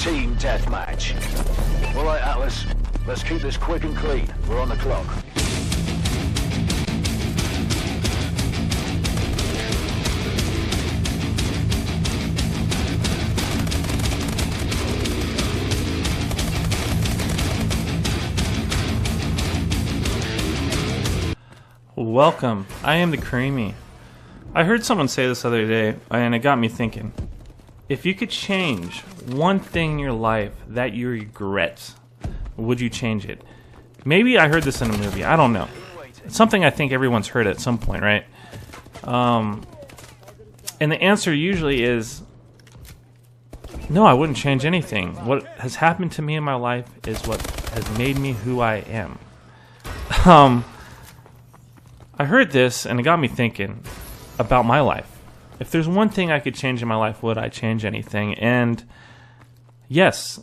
team deathmatch. Alright, Atlas. Let's keep this quick and clean. We're on the clock. Welcome. I am Thacreamy. I heard someone say this other day, and it got me thinking. If you could change one thing in your life that you regret, would you change it? Maybe I heard this in a movie. I don't know. It's something I think everyone's heard at some point, right? And the answer usually is, no, I wouldn't change anything. What has happened to me in my life is what has made me who I am. I heard this, and it got me thinking about my life. If there's one thing I could change in my life, would I change anything? And yes,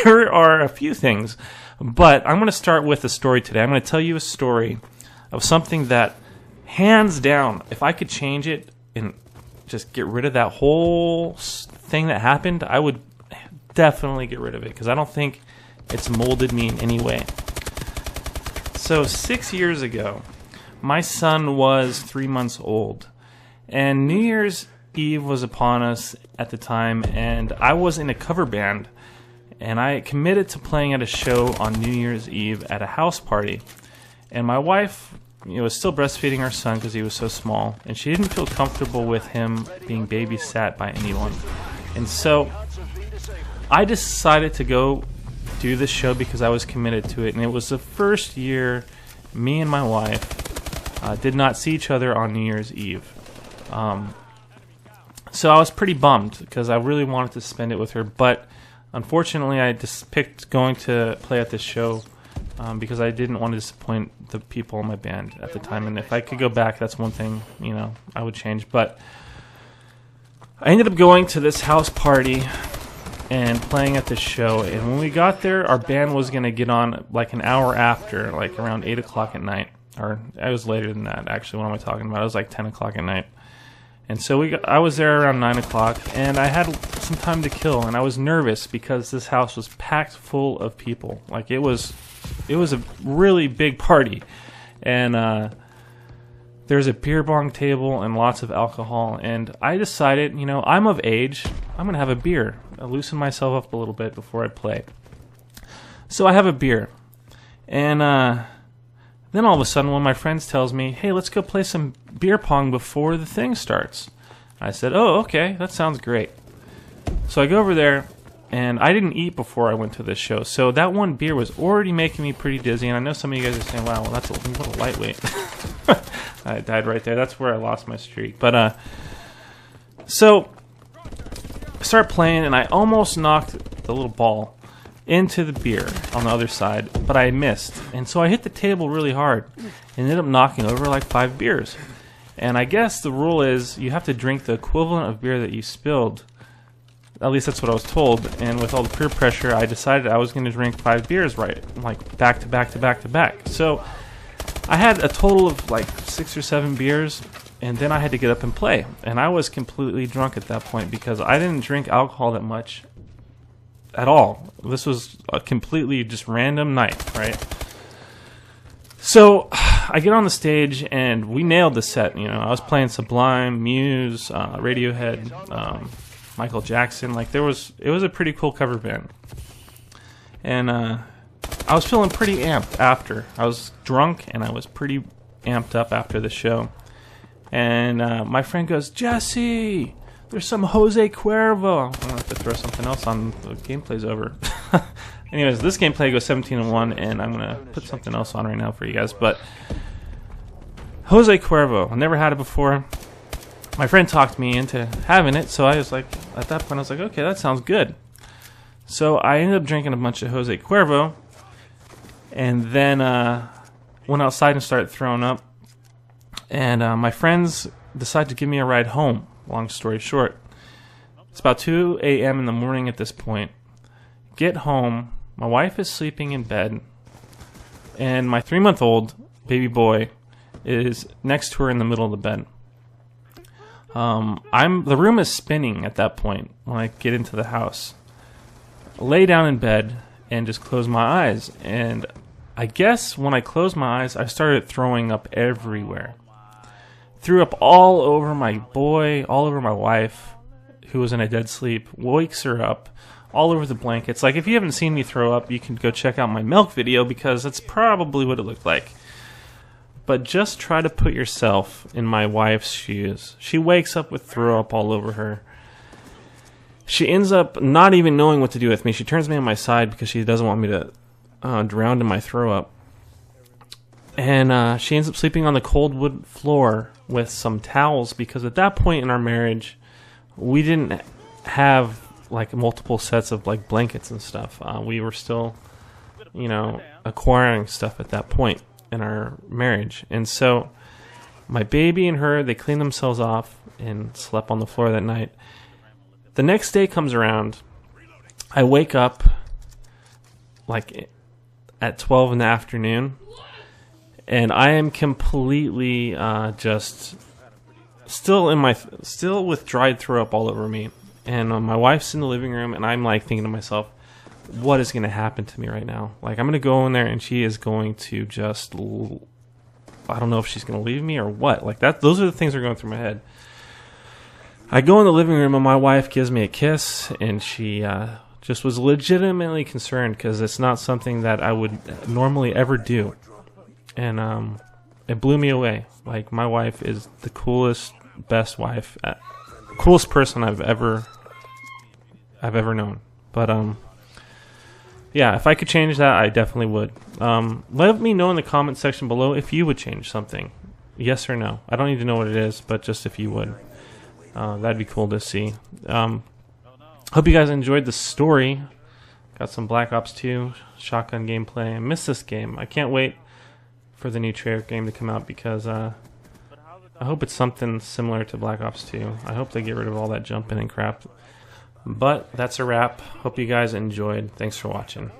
there are a few things. But I'm going to start with a story today. I'm going to tell you a story of something that, hands down, if I could change it and just get rid of that whole thing that happened, I would definitely get rid of it, because I don't think it's molded me in any way. So 6 years ago, my son was 3 months old, and New Year's Eve was upon us at the time, and I was in a cover band, and I committed to playing at a show on New Year's Eve at a house party. And my wife, was still breastfeeding our son because he was so small, and she didn't feel comfortable with him being babysat by anyone. And so I decided to go do this show because I was committed to it, and it was the first year me and my wife did not see each other on New Year's Eve. So I was pretty bummed because I really wanted to spend it with her, but unfortunately I just picked going to play at this show because I didn't want to disappoint the people in my band at the time. And if I could go back, that's one thing, I would change. But I ended up going to this house party and playing at this show. And when we got there, our band was going to get on like an hour after, like around 8 o'clock at night. Or I was later than that, actually. What am I talking about? It was like 10 o'clock at night. And so I was there around 9 o'clock, and I had some time to kill, and I was nervous because this house was packed full of people. Like, it was a really big party. And there's a beer bong table and lots of alcohol, and I decided, I'm of age, I'm going to have a beer. I'll loosen myself up a little bit before I play. So I have a beer. And then all of a sudden, one of my friends tells me, hey, let's go play some beer pong before the thing starts. I said, oh, okay, that sounds great. So I go over there, and I didn't eat before I went to this show. So that one beer was already making me pretty dizzy, and I know some of you guys are saying, wow, well, what a lightweight. I died right there. That's where I lost my streak. But so I start playing, and I almost knocked the little ball into the beer on the other side, but I missed. And so I hit the table really hard and ended up knocking over like 5 beers. And I guess the rule is you have to drink the equivalent of beer that you spilled. At least that's what I was told. And with all the peer pressure, I decided I was going to drink 5 beers like back to back to back to back. So I had a total of like 6 or 7 beers, and then I had to get up and play. And I was completely drunk at that point because I didn't drink alcohol that much at all. This was a completely just random night, right? So I get on the stage and we nailed the set. I was playing Sublime, Muse, Radiohead, Michael Jackson. It was a pretty cool cover band. And I was feeling pretty amped after. I was drunk and I was pretty amped up after the show. And my friend goes, Jesse, there's some Jose Cuervo. I'm going to have to throw something else on. The gameplay's over. Anyways, this gameplay goes 17-1, and I'm going to put something else on right now for you guys. But Jose Cuervo, I never had it before. My friend talked me into having it, so I was like, at that point, I was like, okay, that sounds good. So I ended up drinking a bunch of Jose Cuervo, and then went outside and started throwing up. And my friends decided to give me a ride home. Long story short, it's about 2 a.m. in the morning at this point. Get home, my wife is sleeping in bed, and my 3-month-old baby boy is next to her in the middle of the bed. The room is spinning at that point when I get into the house. lay down in bed and just close my eyes. And I guess when I closed my eyes, I started throwing up everywhere. Threw up all over my boy, all over my wife, who was in a dead sleep. Wakes her up, all over the blankets. Like, if you haven't seen me throw up, you can go check out my milk video, because that's probably what it looked like. But just try to put yourself in my wife's shoes. She wakes up with throw up all over her. She ends up not even knowing what to do with me. She turns me on my side because she doesn't want me to drown in my throw up. And she ends up sleeping on the cold wood floor with some towels, because at that point in our marriage, we didn't have like multiple sets of like blankets and stuff. We were still, you know, acquiring stuff at that point in our marriage. And so my baby and her, they cleaned themselves off and slept on the floor that night. The next day comes around. I wake up like at 12 in the afternoon, and I am completely just still with dried throw up all over me. And my wife's in the living room, and I'm like thinking to myself, what is going to happen to me right now? Like, I'm going to go in there and she is going to just, I don't know if she's going to leave me or what. Like, those are the things that are going through my head. I go in the living room and my wife gives me a kiss, and she just was legitimately concerned, because it's not something that I would normally ever do. And it blew me away. Like, my wife is the coolest, best wife, coolest person I've ever known. But yeah, if I could change that, I definitely would. Let me know in the comment section below if you would change something. Yes or no. I don't need to know what it is, but just if you would. That'd be cool to see. Hope you guys enjoyed the story. Got some Black Ops 2 shotgun gameplay. I miss this game. I can't wait for the new trailer game to come out, because I hope it's something similar to Black Ops 2. I hope they get rid of all that jumping and crap. But that's a wrap. Hope you guys enjoyed. Thanks for watching.